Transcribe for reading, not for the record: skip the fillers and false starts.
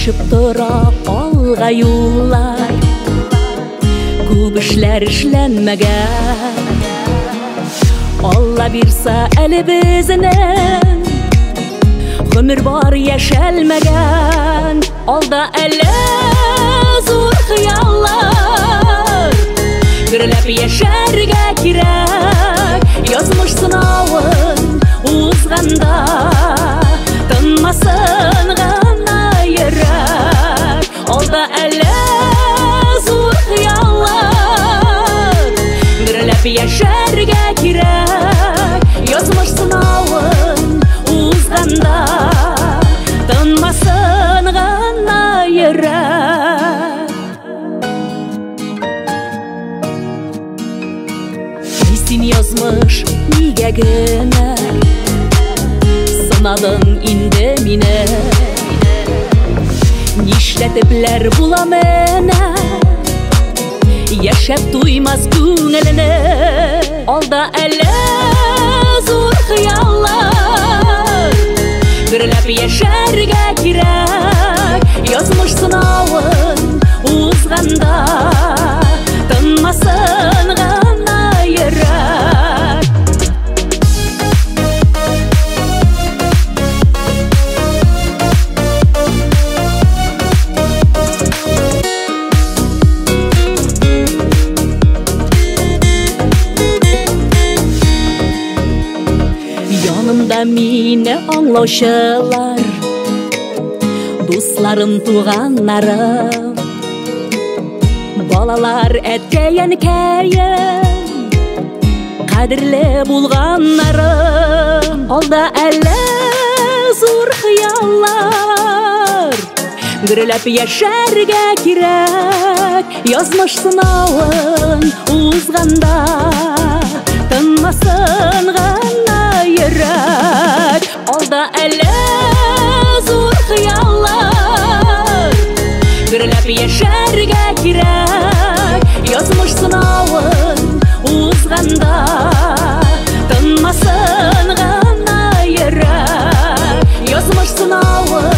Ачып тора алга юллар, күп эшләр эшләнмәгән. Алла бирса әле безнең гомер бар яшәлмәгән. Алда әле зур хыяллар, гөрләп яшәргә кирәк. Язмыш сынавын узганда тынмасын гына йөрәк. Алда әле зур хыяллар, гөрләп яшәргә кирәк. Язмыш сынавын узганда тынмасын гына йөрәк. Син язмыш нигә генә сынадың инде мине? Нишләтепләр була менә яшәп туймас күңелне? Алда әле зур хыяллар, гөрләп яшәргә кирәк. Язмыш сынавын узганда тынмасын гына йөрәк. Янымда мине аңлаучылар, дусларым, туганнарым, балалар, әткәй-әнкәем, кадерле булганнарым. Алда әле зур хыяллар, гөрләп яшәргә кирәк. Язмыш сынавын узганда тынмасын гына йөрәк. Алда әле зур хыяллар, гөрләп яшәргә кирәк. Язмыш сынавын узганда тынмасын гына йөрәк. Язмыш сынавын